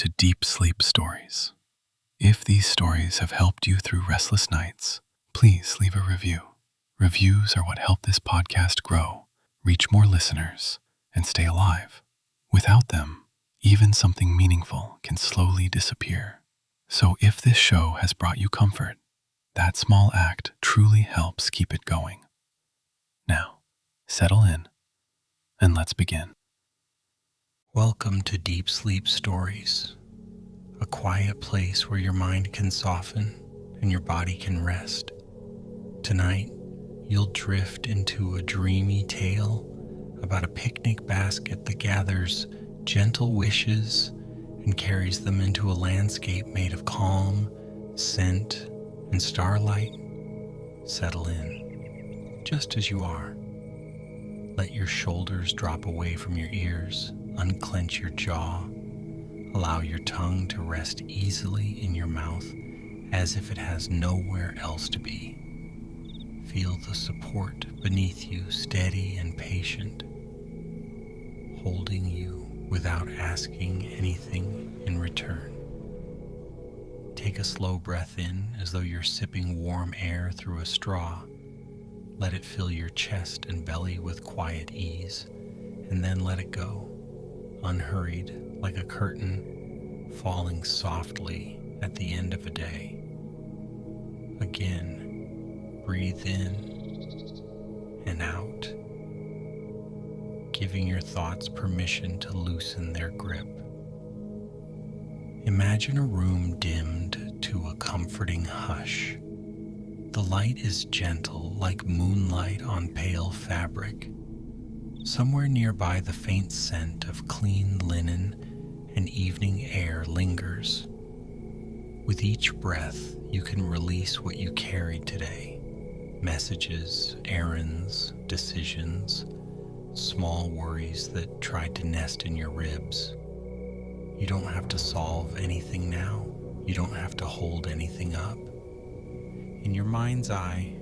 to Deep Sleep Stories. If these stories have helped you through restless nights, please leave a review. Reviews are what help this podcast grow, reach more listeners, and stay alive. Without them, even something meaningful can slowly disappear. So if this show has brought you comfort, that small act truly helps keep it going. Now, settle in, and let's begin. Welcome to Deep Sleep Stories, a quiet place where your mind can soften and your body can rest. Tonight, you'll drift into a dreamy tale about a picnic basket that gathers gentle wishes and carries them into a landscape made of calm, scent, and starlight. Settle in, just as you are. Let your shoulders drop away from your ears. Unclench your jaw. Allow your tongue to rest easily in your mouth as if it has nowhere else to be. Feel the support beneath you, steady and patient, holding you without asking anything in return. Take a slow breath in as though you're sipping warm air through a straw. Let it fill your chest and belly with quiet ease, and then let it go. Unhurried, like a curtain falling softly at the end of a day. Again, breathe in and out, giving your thoughts permission to loosen their grip. Imagine a room dimmed to a comforting hush. The light is gentle, like moonlight on pale fabric. Somewhere nearby, the faint scent of clean linen and evening air lingers. With each breath, you can release what you carried today. Messages, errands, decisions, small worries that tried to nest in your ribs. You don't have to solve anything now. You don't have to hold anything up. In your mind's eye,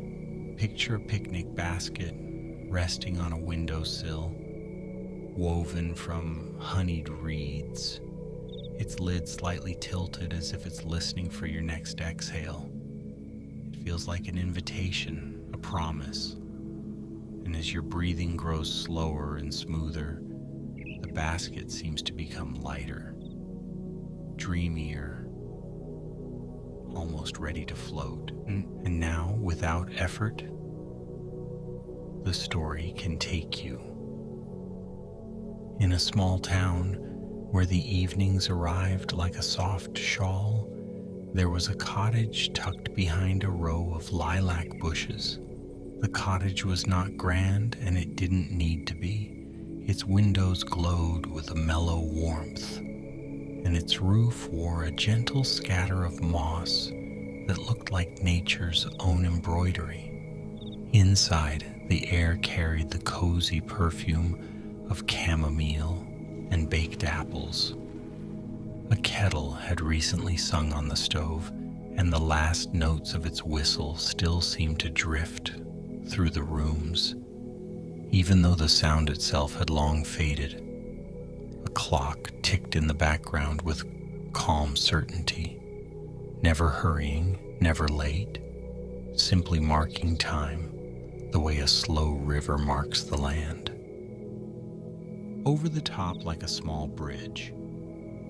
picture a picnic basket resting on a windowsill, woven from honeyed reeds, its lid slightly tilted as if it's listening for your next exhale. It feels like an invitation, a promise. And as your breathing grows slower and smoother, the basket seems to become lighter, dreamier, almost ready to float. And now, without effort, the story can take you. In a small town where the evenings arrived like a soft shawl, there was a cottage tucked behind a row of lilac bushes. The cottage was not grand, and it didn't need to be. Its windows glowed with a mellow warmth, and its roof wore a gentle scatter of moss that looked like nature's own embroidery. Inside, the air carried the cozy perfume of chamomile and baked apples. A kettle had recently sung on the stove, and the last notes of its whistle still seemed to drift through the rooms, even though the sound itself had long faded. A clock ticked in the background with calm certainty, never hurrying, never late, simply marking time the way a slow river marks the land. Over the top like a small bridge,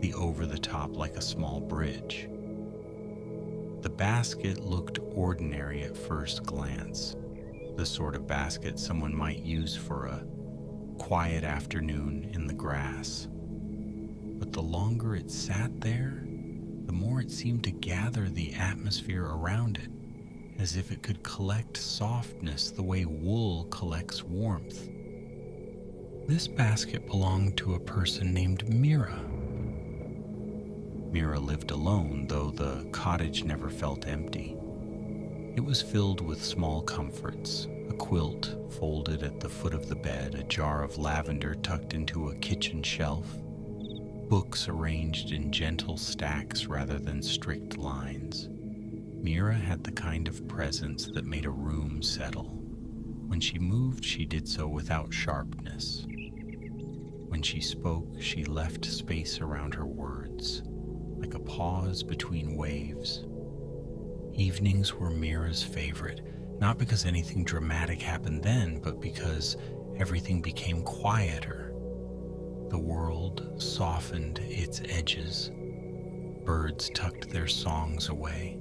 the over the top like a small bridge. The basket looked ordinary at first glance, the sort of basket someone might use for a quiet afternoon in the grass. But the longer it sat there, the more it seemed to gather the atmosphere around it, as if it could collect softness the way wool collects warmth. This basket belonged to a person named Mira. Mira lived alone, though the cottage never felt empty. It was filled with small comforts, a quilt folded at the foot of the bed, a jar of lavender tucked into a kitchen shelf, books arranged in gentle stacks rather than strict lines. Mira had the kind of presence that made a room settle. When she moved, she did so without sharpness. When she spoke, she left space around her words, like a pause between waves. Evenings were Mira's favorite, not because anything dramatic happened then, but because everything became quieter. The world softened its edges. Birds tucked their songs away.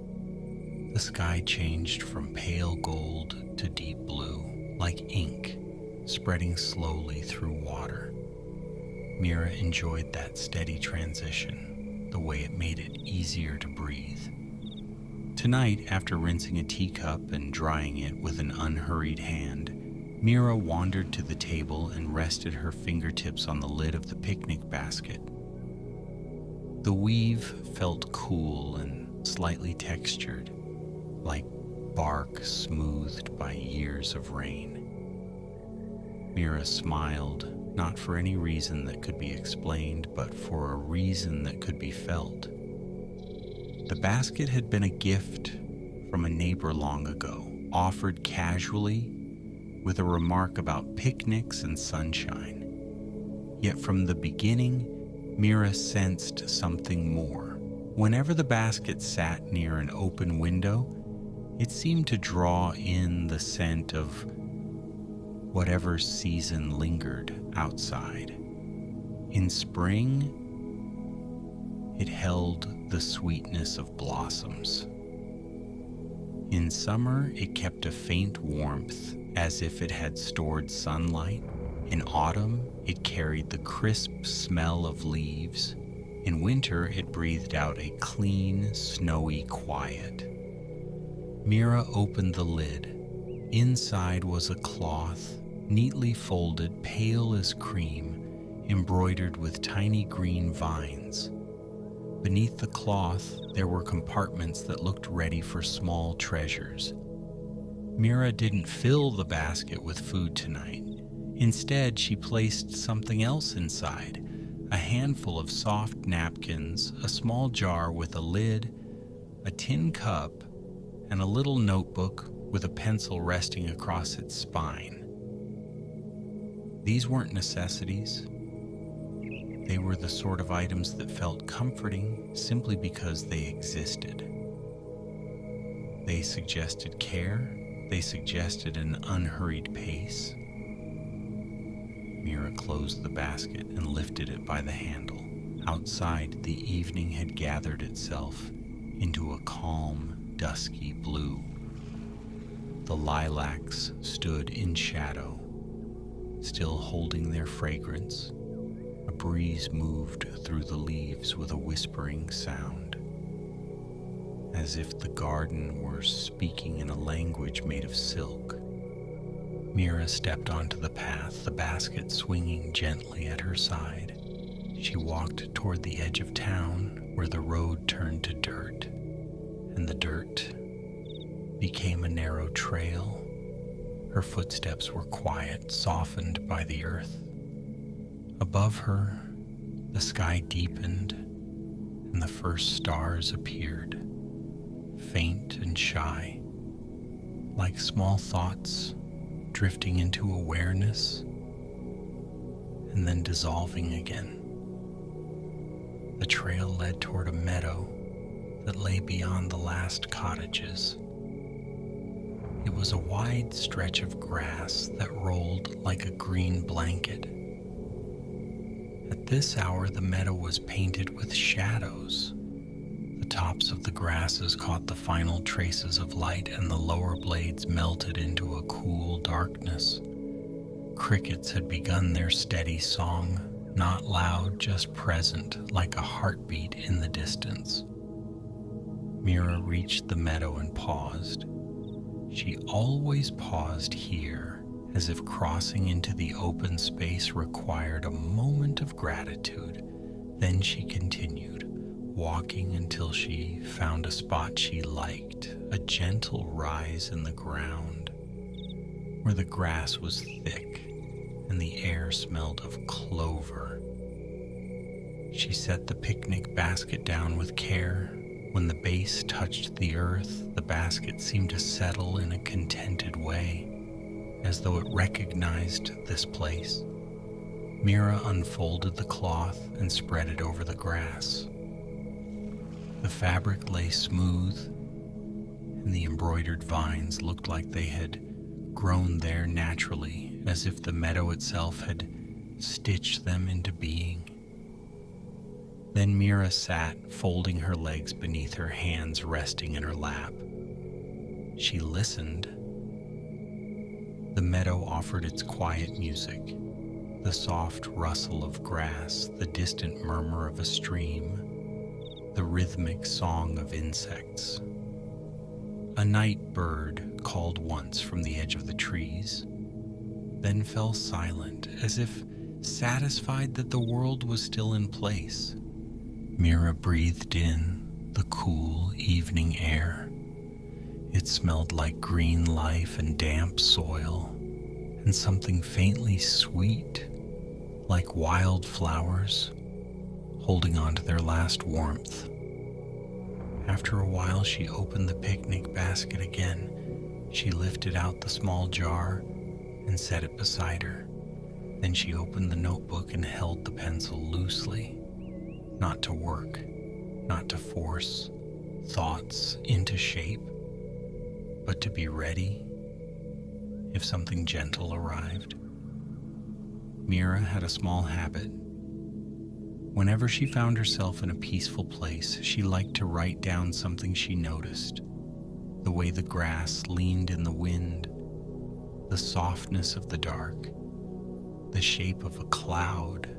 The sky changed from pale gold to deep blue, like ink, spreading slowly through water. Mira enjoyed that steady transition, the way it made it easier to breathe. Tonight, after rinsing a teacup and drying it with an unhurried hand, Mira wandered to the table and rested her fingertips on the lid of the picnic basket. The weave felt cool and slightly textured, like bark smoothed by years of rain. Mira smiled, not for any reason that could be explained, but for a reason that could be felt. The basket had been a gift from a neighbor long ago, offered casually with a remark about picnics and sunshine. Yet from the beginning, Mira sensed something more. Whenever the basket sat near an open window, it seemed to draw in the scent of whatever season lingered outside. In spring, it held the sweetness of blossoms. In summer, it kept a faint warmth, as if it had stored sunlight. In autumn, it carried the crisp smell of leaves. In winter, it breathed out a clean, snowy quiet. Mira opened the lid. Inside was a cloth, neatly folded, pale as cream, embroidered with tiny green vines. Beneath the cloth, there were compartments that looked ready for small treasures. Mira didn't fill the basket with food tonight. Instead, she placed something else inside, a handful of soft napkins, a small jar with a lid, a tin cup, and a little notebook with a pencil resting across its spine. These weren't necessities. They were the sort of items that felt comforting simply because they existed. They suggested care. They suggested an unhurried pace. Mira closed the basket and lifted it by the handle. Outside, the evening had gathered itself into a calm, dusky blue. The lilacs stood in shadow, still holding their fragrance. A breeze moved through the leaves with a whispering sound, as if the garden were speaking in a language made of silk. Mira stepped onto the path, the basket swinging gently at her side. She walked toward the edge of town, where the road turned to dirt, and the dirt became a narrow trail. Her footsteps were quiet, softened by the earth. Above her, the sky deepened, and the first stars appeared, faint and shy, like small thoughts drifting into awareness and then dissolving again. The trail led toward a meadow that lay beyond the last cottages. It was a wide stretch of grass that rolled like a green blanket. At this hour, the meadow was painted with shadows. The tops of the grasses caught the final traces of light, and the lower blades melted into a cool darkness. Crickets had begun their steady song, not loud, just present, like a heartbeat in the distance. Mira reached the meadow and paused. She always paused here, as if crossing into the open space required a moment of gratitude. Then she continued, walking until she found a spot she liked, a gentle rise in the ground, where the grass was thick and the air smelled of clover. She set the picnic basket down with care. When the base touched the earth, the basket seemed to settle in a contented way, as though it recognized this place. Mira unfolded the cloth and spread it over the grass. The fabric lay smooth, and the embroidered vines looked like they had grown there naturally, as if the meadow itself had stitched them into being. Then Mira sat, folding her legs beneath her hands resting in her lap. She listened. The meadow offered its quiet music, the soft rustle of grass, the distant murmur of a stream, the rhythmic song of insects. A night bird called once from the edge of the trees, then fell silent, as if satisfied that the world was still in place. Mira breathed in the cool evening air. It smelled like green life and damp soil, and something faintly sweet, like wildflowers, holding on to their last warmth. After a while, she opened the picnic basket again. She lifted out the small jar and set it beside her. Then she opened the notebook and held the pencil loosely, not to work, not to force thoughts into shape, but to be ready if something gentle arrived. Mira had a small habit. Whenever she found herself in a peaceful place, she liked to write down something she noticed. The way the grass leaned in the wind, the softness of the dark, the shape of a cloud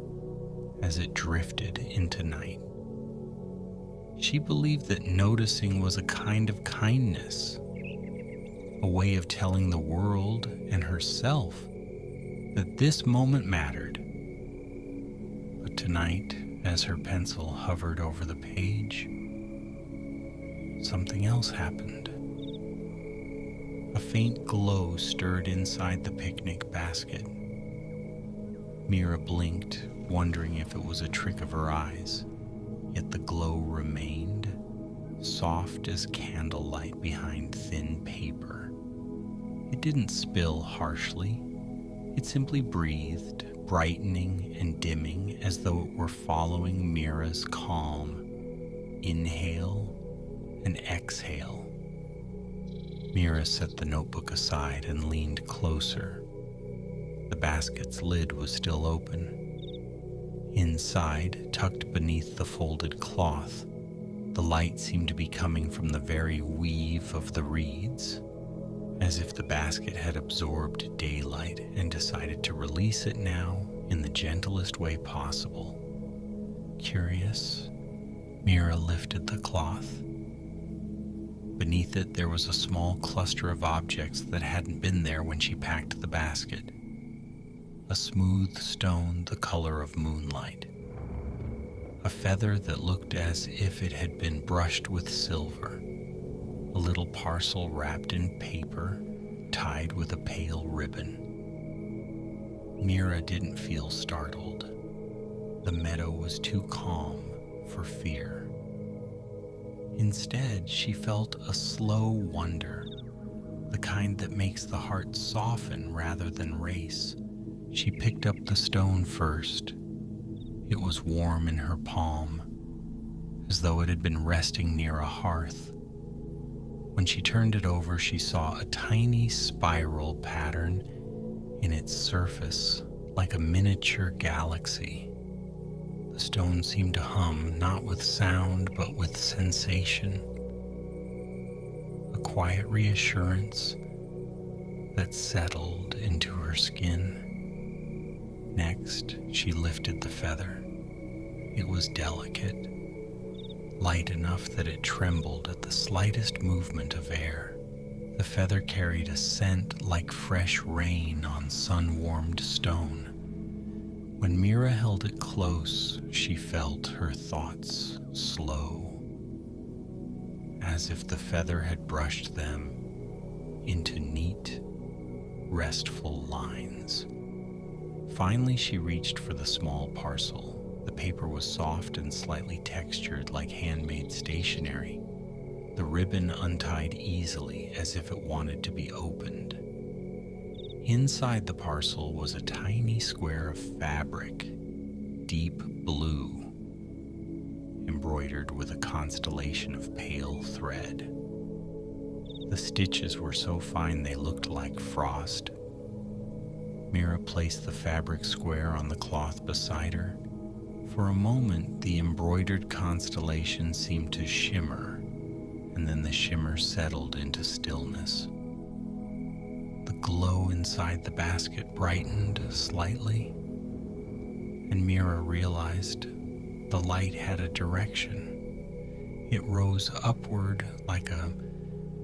as it drifted into night. She believed that noticing was a kind of kindness, a way of telling the world and herself that this moment mattered. But tonight, as her pencil hovered over the page, something else happened. A faint glow stirred inside the picnic basket. Mira blinked, wondering if it was a trick of her eyes, yet the glow remained, soft as candlelight behind thin paper. It didn't spill harshly. It simply breathed, brightening and dimming as though it were following Mira's calm inhale and exhale. Mira set the notebook aside and leaned closer. The basket's lid was still open. Inside, tucked beneath the folded cloth, the light seemed to be coming from the very weave of the reeds, as if the basket had absorbed daylight and decided to release it now in the gentlest way possible. Curious, Mira lifted the cloth. Beneath it, there was a small cluster of objects that hadn't been there when she packed the basket. A smooth stone the color of moonlight. A feather that looked as if it had been brushed with silver. A little parcel wrapped in paper, tied with a pale ribbon. Mira didn't feel startled. The meadow was too calm for fear. Instead, she felt a slow wonder, the kind that makes the heart soften rather than race. She picked up the stone first. It was warm in her palm, as though it had been resting near a hearth. When she turned it over, she saw a tiny spiral pattern in its surface, like a miniature galaxy. The stone seemed to hum, not with sound, but with sensation. A quiet reassurance that settled into her skin. Next, she lifted the feather. It was delicate, light enough that it trembled at the slightest movement of air. The feather carried a scent like fresh rain on sun-warmed stone. When Mira held it close, she felt her thoughts slow, as if the feather had brushed them into neat, restful lines. Finally, she reached for the small parcel. The paper was soft and slightly textured like handmade stationery. The ribbon untied easily as if it wanted to be opened. Inside the parcel was a tiny square of fabric, deep blue, embroidered embroidered with a constellation of pale thread. The stitches were so fine they looked like frost. Mira placed the fabric square on the cloth beside her. For a moment, the embroidered constellation seemed to shimmer, and then the shimmer settled into stillness. The glow inside the basket brightened slightly, and Mira realized the light had a direction. It rose upward like a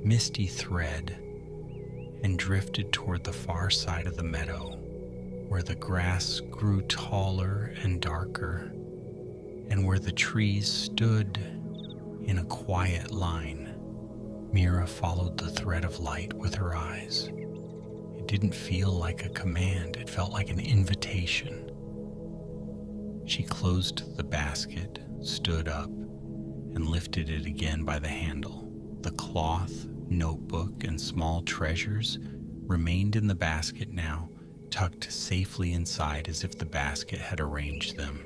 misty thread and drifted toward the far side of the meadow, where the grass grew taller and darker, and where the trees stood in a quiet line. Mira followed the thread of light with her eyes. It didn't feel like a command, it felt like an invitation. She closed the basket, stood up, and lifted it again by the handle. The cloth, notebook, and small treasures remained in the basket now, tucked safely inside as if the basket had arranged them.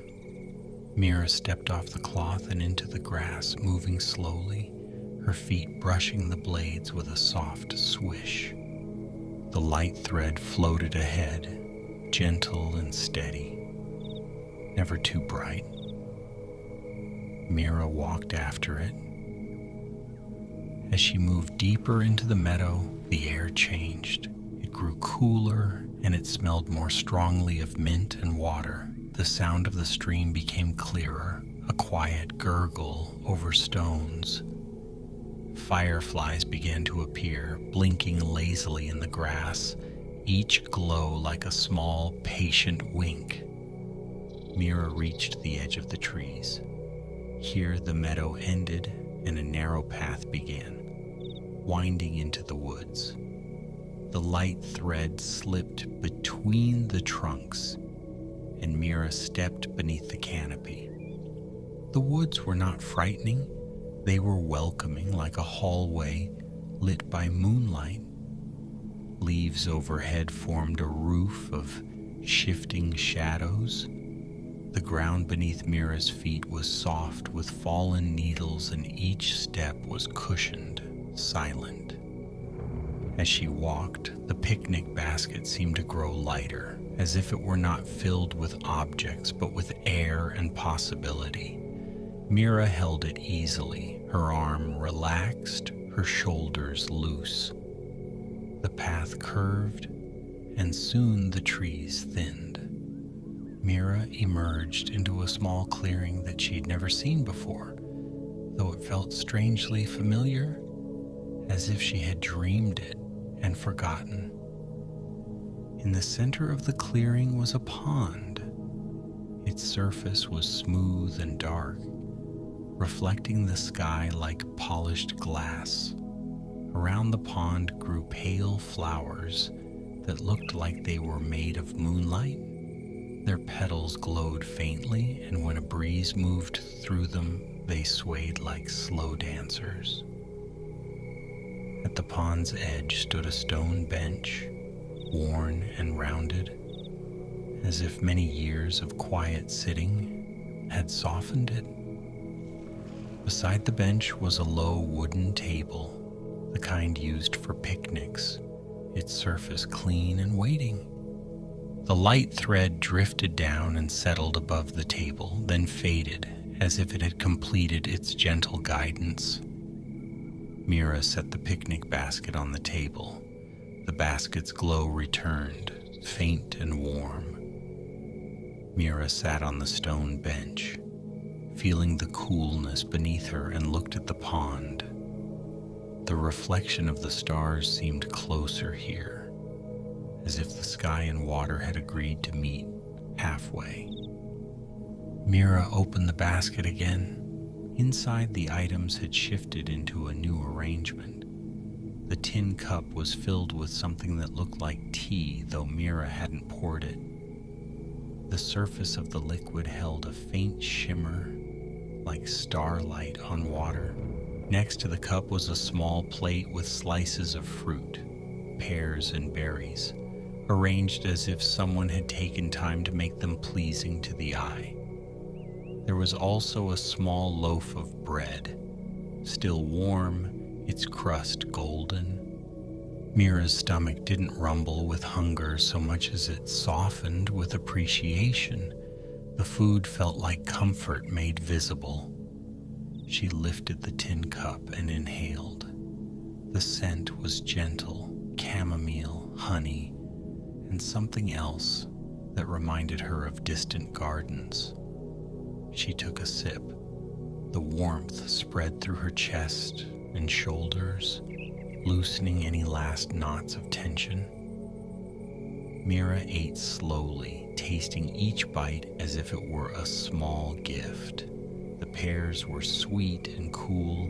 Mira stepped off the cloth and into the grass, moving slowly, her feet brushing the blades with a soft swish. The light thread floated ahead, gentle and steady, never too bright. Mira walked after it. As she moved deeper into the meadow, the air changed. It grew cooler, and it smelled more strongly of mint and water. The sound of the stream became clearer, a quiet gurgle over stones. Fireflies began to appear, blinking lazily in the grass, each glow like a small, patient wink. Mira reached the edge of the trees. Here the meadow ended, and a narrow path began, winding into the woods. The light thread slipped between the trunks, and Mira stepped beneath the canopy. The woods were not frightening. They were welcoming, like a hallway lit by moonlight. Leaves overhead formed a roof of shifting shadows. The ground beneath Mira's feet was soft with fallen needles, and each step was cushioned, silent. As she walked, the picnic basket seemed to grow lighter, as if it were not filled with objects, but with air and possibility. Mira held it easily, her arm relaxed, her shoulders loose. The path curved, and soon the trees thinned. Mira emerged into a small clearing that she'd never seen before, though it felt strangely familiar, as if she had dreamed it and forgotten. In the center of the clearing was a pond. Its surface was smooth and dark, reflecting the sky like polished glass. Around the pond grew pale flowers that looked like they were made of moonlight. Their petals glowed faintly, and when a breeze moved through them, they swayed like slow dancers. At the pond's edge stood a stone bench, worn and rounded, as if many years of quiet sitting had softened it. Beside the bench was a low wooden table, the kind used for picnics, its surface clean and waiting. The light thread drifted down and settled above the table, then faded, as if it had completed its gentle guidance. Mira set the picnic basket on the table. The basket's glow returned, faint and warm. Mira sat on the stone bench, feeling the coolness beneath her, and looked at the pond. The reflection of the stars seemed closer here, as if the sky and water had agreed to meet halfway. Mira opened the basket again. Inside, the items had shifted into a new arrangement. The tin cup was filled with something that looked like tea, though Mira hadn't poured it. The surface of the liquid held a faint shimmer, like starlight on water. Next to the cup was a small plate with slices of fruit, pears and berries, arranged as if someone had taken time to make them pleasing to the eye. There was also a small loaf of bread, still warm, its crust golden. Mira's stomach didn't rumble with hunger so much as it softened with appreciation. The food felt like comfort made visible. She lifted the tin cup and inhaled. The scent was gentle, chamomile, honey, and something else that reminded her of distant gardens. She took a sip. The warmth spread through her chest and shoulders, loosening any last knots of tension. Mira ate slowly, tasting each bite as if it were a small gift. The pears were sweet and cool,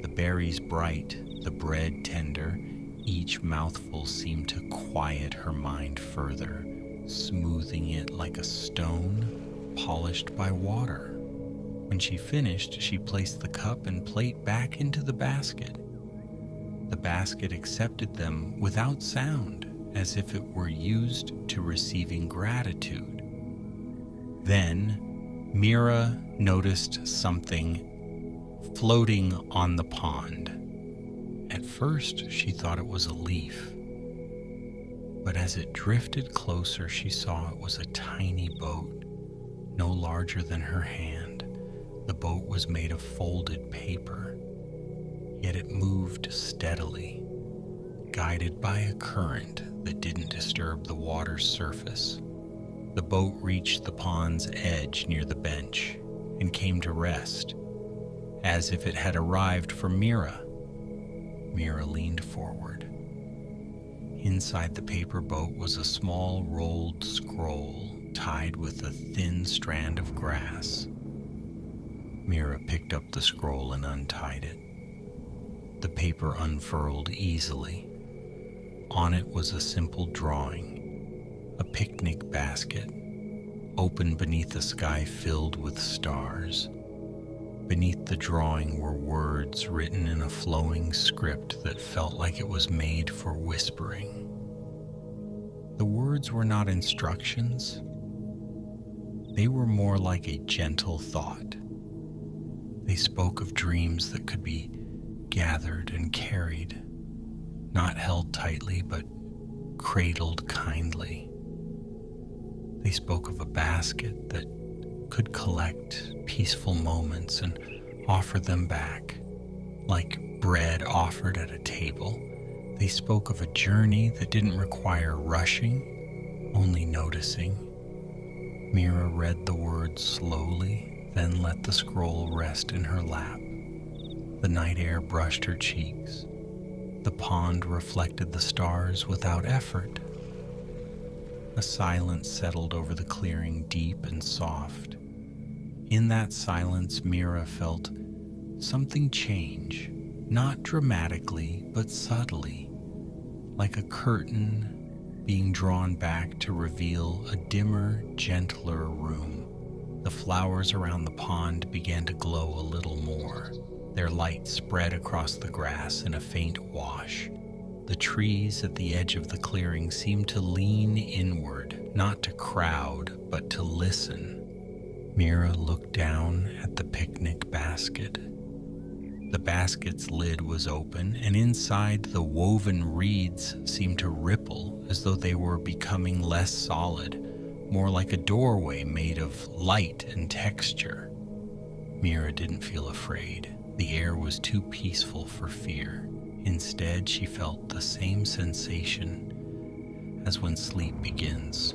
the berries bright, the bread tender. Each mouthful seemed to quiet her mind further, smoothing it like a stone polished by water. When she finished, she placed the cup and plate back into the basket. The basket accepted them without sound, as if it were used to receiving gratitude. Then Mira noticed something floating on the pond. At first, she thought it was a leaf, but as it drifted closer, she saw it was a tiny boat, no larger than her hand. The boat was made of folded paper, yet it moved steadily, guided by a current that didn't disturb the water's surface. The boat reached the pond's edge near the bench and came to rest, as if it had arrived for Mira. Mira leaned forward. Inside the paper boat was a small rolled scroll tied with a thin strand of grass. Mira picked up the scroll and untied it. The paper unfurled easily. On it was a simple drawing, a picnic basket, open beneath a sky filled with stars. Beneath the drawing were words written in a flowing script that felt like it was made for whispering. The words were not instructions. They were more like a gentle thought. They spoke of dreams that could be gathered and carried, not held tightly, but cradled kindly. They spoke of a basket that could collect peaceful moments and offer them back, like bread offered at a table. They spoke of a journey that didn't require rushing, only noticing. Mira read the words slowly, then let the scroll rest in her lap. The night air brushed her cheeks. The pond reflected the stars without effort. A silence settled over the clearing, deep and soft. In that silence, Mira felt something change, not dramatically, but subtly, like a curtain being drawn back to reveal a dimmer, gentler room. The flowers around the pond began to glow a little more. Their light spread across the grass in a faint wash. The trees at the edge of the clearing seemed to lean inward, not to crowd, but to listen. Mira looked down at the picnic basket. The basket's lid was open, and inside the woven reeds seemed to ripple as though they were becoming less solid, more like a doorway made of light and texture. Mira didn't feel afraid. The air was too peaceful for fear. Instead, she felt the same sensation as when sleep begins,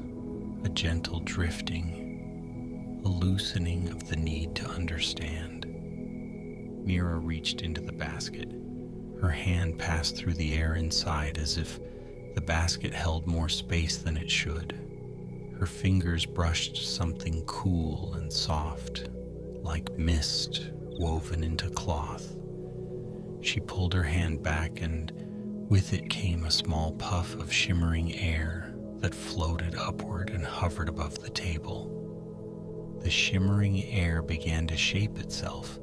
a gentle drifting, a loosening of the need to understand. Mira reached into the basket. Her hand passed through the air inside as if the basket held more space than it should. Her fingers brushed something cool and soft, like mist woven into cloth. She pulled her hand back, and with it came a small puff of shimmering air that floated upward and hovered above the table. The shimmering air began to shape itself.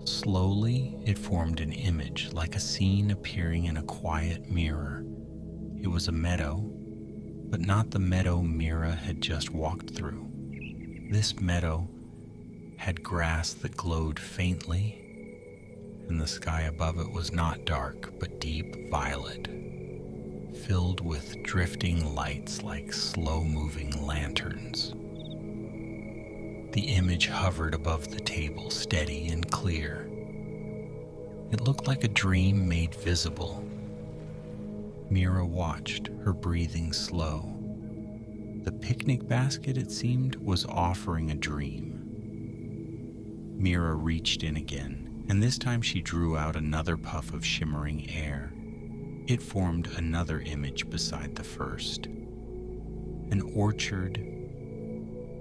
Slowly, it formed an image, like a scene appearing in a quiet mirror. It was a meadow, but not the meadow Mira had just walked through. This meadow had grass that glowed faintly, and the sky above it was not dark but deep violet, filled with drifting lights like slow-moving lanterns. The image hovered above the table, steady and clear. It looked like a dream made visible. Mira watched, her breathing slow. The picnic basket, it seemed, was offering a dream. Mira reached in again, and this time she drew out another puff of shimmering air. It formed another image beside the first. An orchard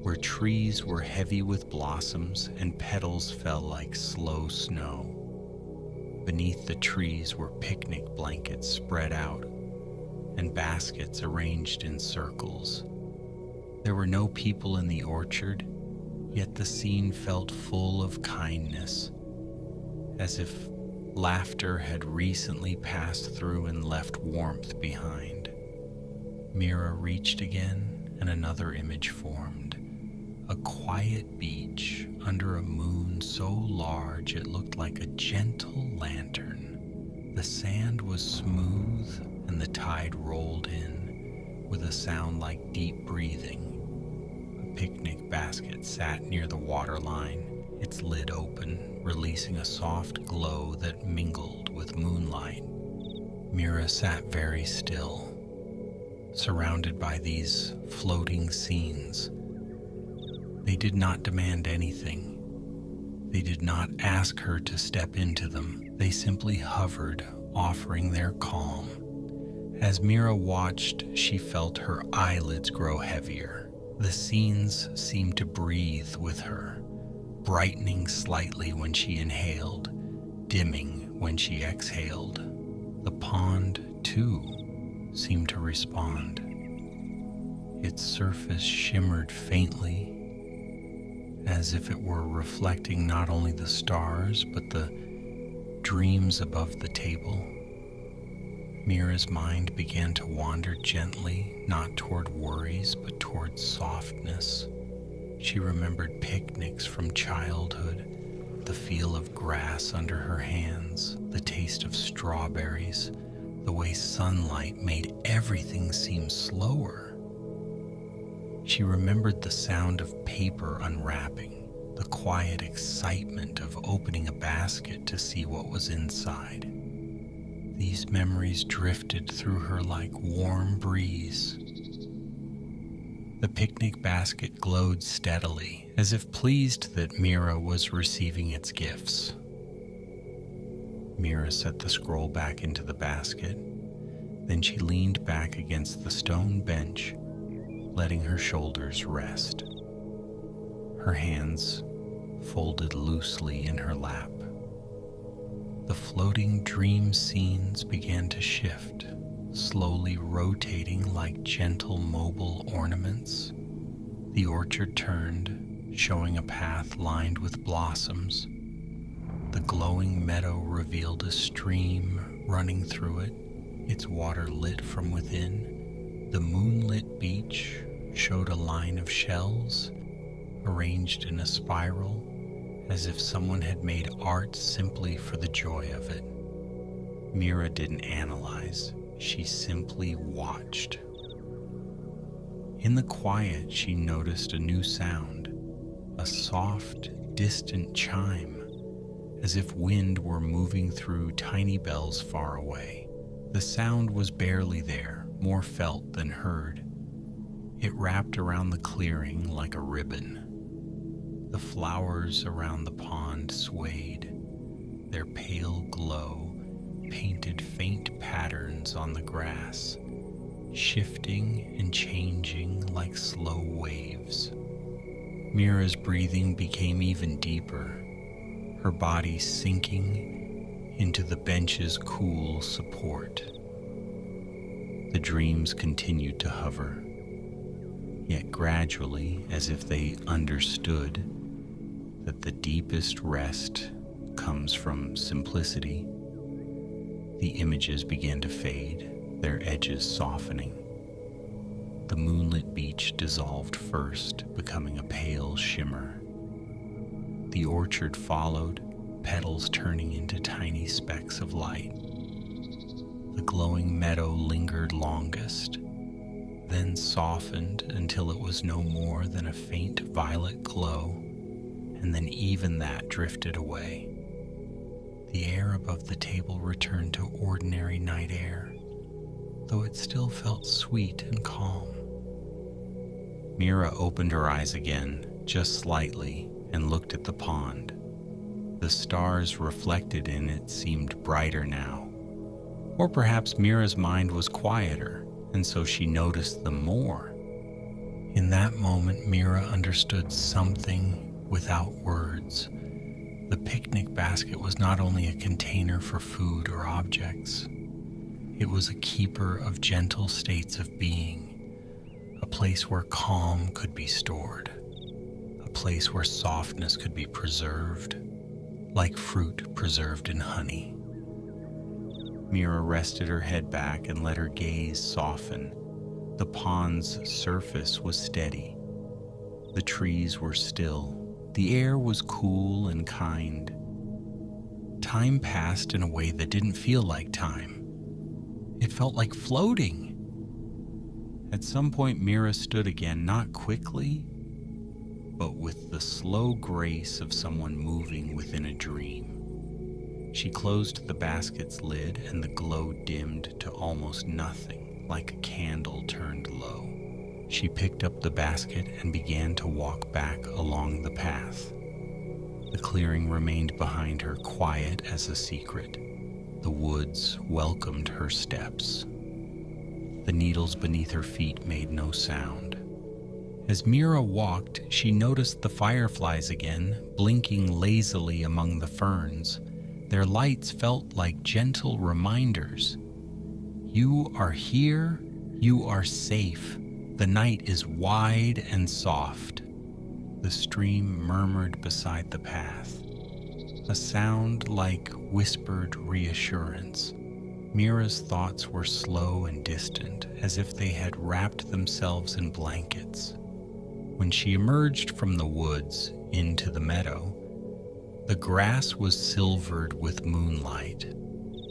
where trees were heavy with blossoms and petals fell like slow snow. Beneath the trees were picnic blankets spread out and baskets arranged in circles. There were no people in the orchard, yet the scene felt full of kindness, as if laughter had recently passed through and left warmth behind. Mira reached again, and another image formed. A quiet beach under a moon so large it looked like a gentle lantern. The sand was smooth, and the tide rolled in with a sound like deep breathing. A picnic basket sat near the waterline, its lid open, releasing a soft glow that mingled with moonlight. Mira sat very still, surrounded by these floating scenes. They did not demand anything. They did not ask her to step into them. They simply hovered, offering their calm. As Mira watched, she felt her eyelids grow heavier. The scenes seemed to breathe with her, brightening slightly when she inhaled, dimming when she exhaled. The pond, too, seemed to respond. Its surface shimmered faintly, as if it were reflecting not only the stars, but the dreams above the table. Mira's mind began to wander gently, not toward worries, but toward softness. She remembered picnics from childhood, the feel of grass under her hands, the taste of strawberries, the way sunlight made everything seem slower. She remembered the sound of paper unwrapping, the quiet excitement of opening a basket to see what was inside. These memories drifted through her like warm breeze. The picnic basket glowed steadily, as if pleased that Mira was receiving its gifts. Mira set the scroll back into the basket. Then she leaned back against the stone bench, letting her shoulders rest. Her hands folded loosely in her lap. The floating dream scenes began to shift, slowly rotating like gentle mobile ornaments. The orchard turned, showing a path lined with blossoms. The glowing meadow revealed a stream running through it, its water lit from within. The moonlit beach showed a line of shells arranged in a spiral, as if someone had made art simply for the joy of it. Mira didn't analyze, she simply watched. In the quiet, she noticed a new sound, a soft, distant chime, as if wind were moving through tiny bells far away. The sound was barely there, more felt than heard. It wrapped around the clearing like a ribbon. The flowers around the pond swayed, their pale glow painted faint patterns on the grass, shifting and changing like slow waves. Mira's breathing became even deeper, her body sinking into the bench's cool support. The dreams continued to hover, yet gradually, as if they understood that the deepest rest comes from simplicity, the images began to fade, their edges softening. The moonlit beach dissolved first, becoming a pale shimmer. The orchard followed, petals turning into tiny specks of light. The glowing meadow lingered longest, then softened until it was no more than a faint violet glow, and then even that drifted away. The air above the table returned to ordinary night air, though it still felt sweet and calm. Mira opened her eyes again, just slightly, and looked at the pond. The stars reflected in it seemed brighter now. Or perhaps Mira's mind was quieter, and so she noticed them more. In that moment, Mira understood something without words. The picnic basket was not only a container for food or objects. It was a keeper of gentle states of being, a place where calm could be stored, a place where softness could be preserved, like fruit preserved in honey. Mira rested her head back and let her gaze soften. The pond's surface was steady. The trees were still. The air was cool and kind. Time passed in a way that didn't feel like time. It felt like floating. At some point, Mira stood again, not quickly, but with the slow grace of someone moving within a dream. She closed the basket's lid, and the glow dimmed to almost nothing, like a candle turned low. She picked up the basket and began to walk back along the path. The clearing remained behind her, quiet as a secret. The woods welcomed her steps. The needles beneath her feet made no sound. As Mira walked, she noticed the fireflies again, blinking lazily among the ferns. Their lights felt like gentle reminders. You are here, you are safe. The night is wide and soft. The stream murmured beside the path, a sound like whispered reassurance. Mira's thoughts were slow and distant, as if they had wrapped themselves in blankets. When she emerged from the woods into the meadow, the grass was silvered with moonlight.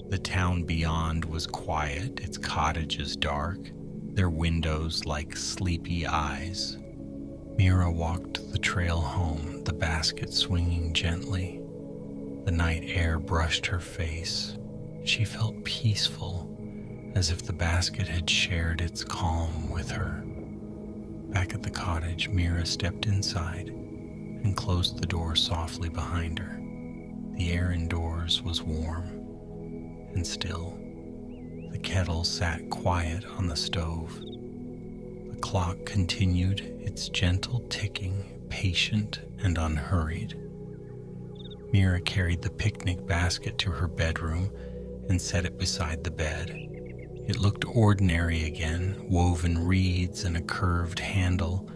The town beyond was quiet, its cottages dark, their windows like sleepy eyes. Mira walked the trail home, the basket swinging gently. The night air brushed her face. She felt peaceful, as if the basket had shared its calm with her. Back at the cottage, Mira stepped inside and closed the door softly behind her. The air indoors was warm and still. The kettle sat quiet on the stove. The clock continued its gentle ticking, patient and unhurried. Mira carried the picnic basket to her bedroom and set it beside the bed. It looked ordinary again, woven reeds and a curved handle,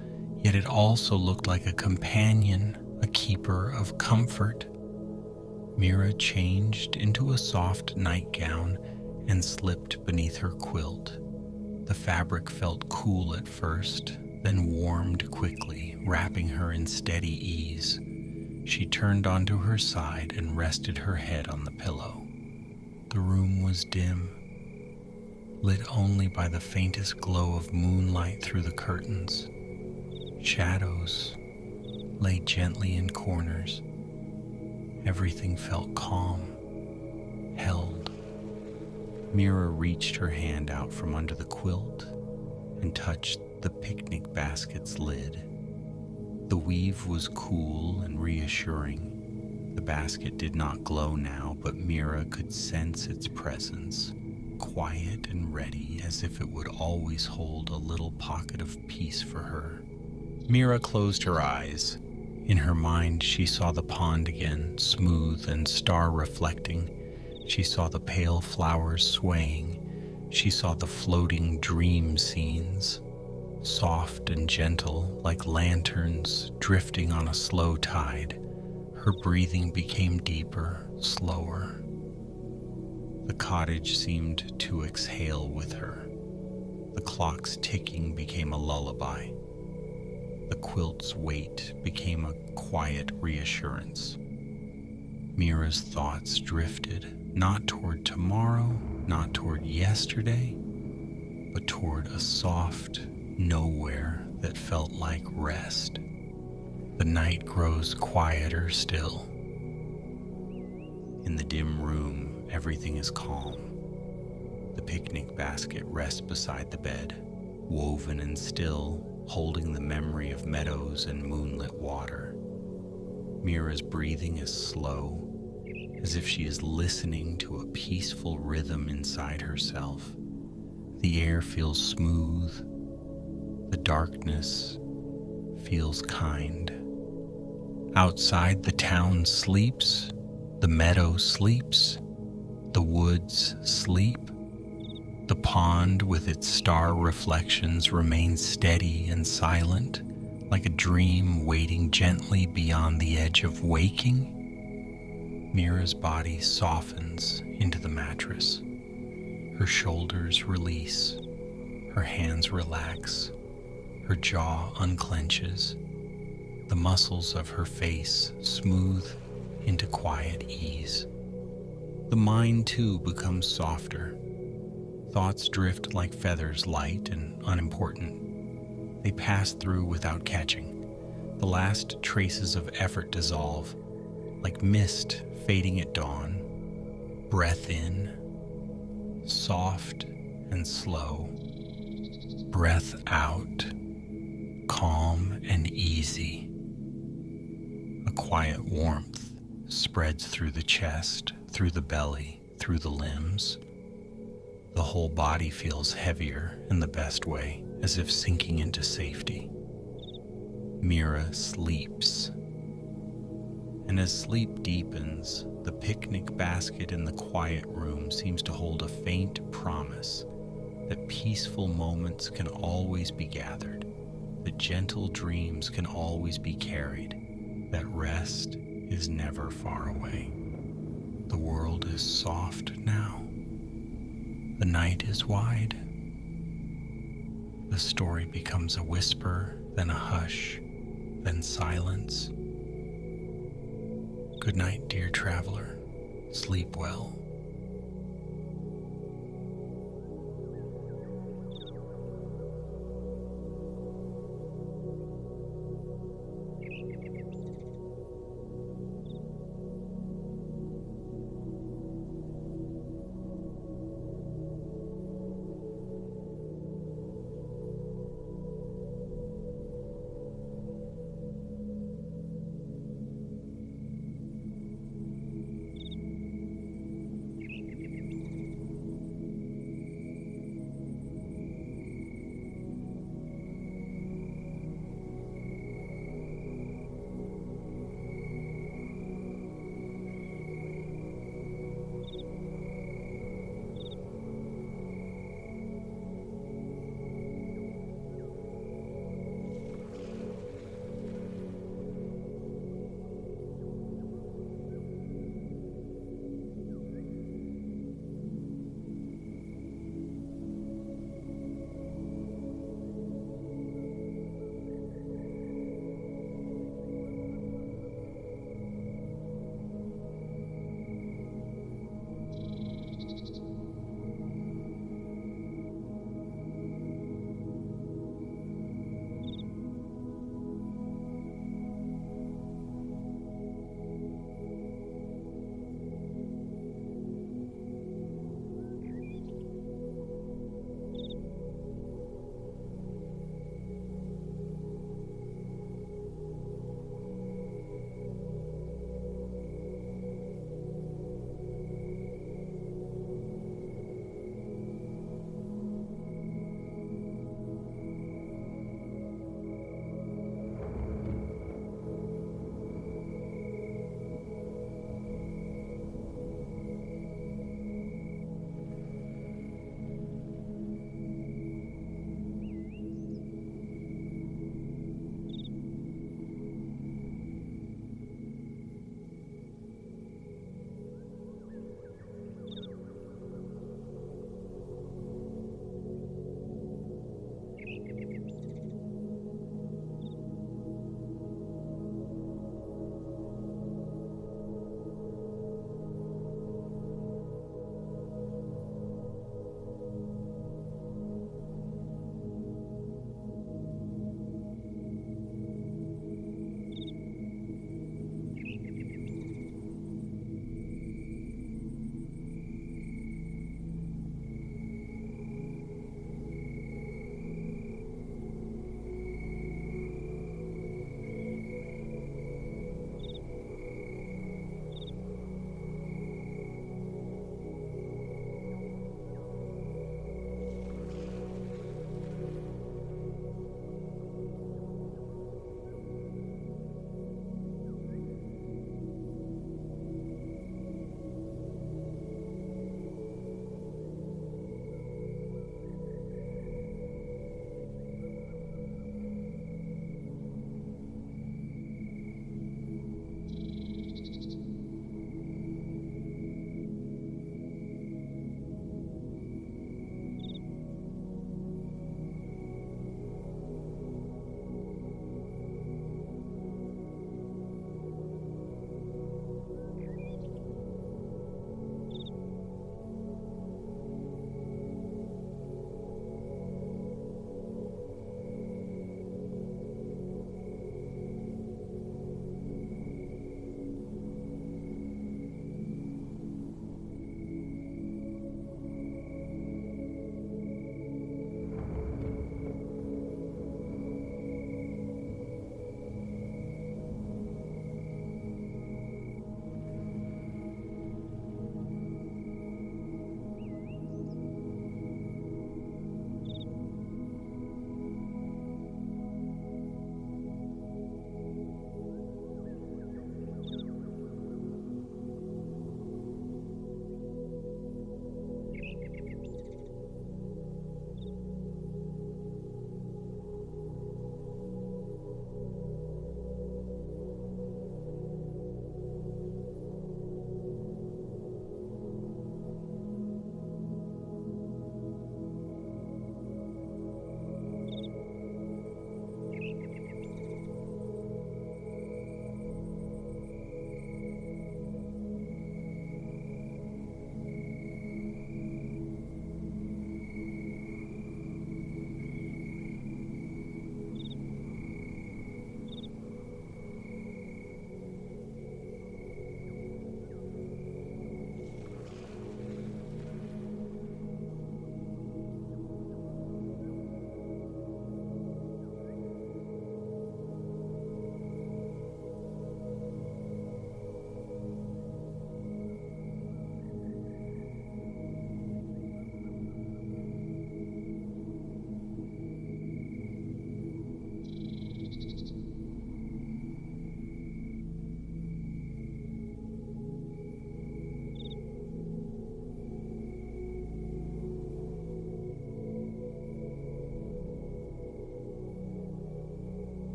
yet it also looked like a companion, a keeper of comfort. Mira changed into a soft nightgown and slipped beneath her quilt. The fabric felt cool at first, then warmed quickly, wrapping her in steady ease. She turned onto her side and rested her head on the pillow. The room was dim, lit only by the faintest glow of moonlight through the curtains. Shadows lay gently in corners. Everything felt calm, held. Mira reached her hand out from under the quilt and touched the picnic basket's lid. The weave was cool and reassuring. The basket did not glow now, but Mira could sense its presence, quiet and ready, as if it would always hold a little pocket of peace for her. Mira closed her eyes. In her mind, she saw the pond again, smooth and star-reflecting. She saw the pale flowers swaying. She saw the floating dream scenes, soft and gentle, like lanterns drifting on a slow tide. Her breathing became deeper, slower. The cottage seemed to exhale with her. The clock's ticking became a lullaby. The quilt's weight became a quiet reassurance. Mira's thoughts drifted, not toward tomorrow, not toward yesterday, but toward a soft nowhere that felt like rest. The night grows quieter still. In the dim room, everything is calm. The picnic basket rests beside the bed, woven and still, holding the memory of meadows and moonlit water. Mira's breathing is slow, as if she is listening to a peaceful rhythm inside herself. The air feels smooth. The darkness feels kind. Outside, the town sleeps, the meadow sleeps, the woods sleep. The pond with its star reflections remains steady and silent, like a dream waiting gently beyond the edge of waking. Mira's body softens into the mattress. Her shoulders release, her hands relax, her jaw unclenches. The muscles of her face smooth into quiet ease. The mind too becomes softer. Thoughts drift like feathers, light and unimportant. They pass through without catching. The last traces of effort dissolve, like mist fading at dawn. Breath in, soft and slow. Breath out, calm and easy. A quiet warmth spreads through the chest, through the belly, through the limbs. The whole body feels heavier in the best way, as if sinking into safety. Mira sleeps. And as sleep deepens, the picnic basket in the quiet room seems to hold a faint promise that peaceful moments can always be gathered, that gentle dreams can always be carried, that rest is never far away. The world is soft now. The night is wide. The story becomes a whisper, then a hush, then silence. Good night, dear traveler. Sleep well.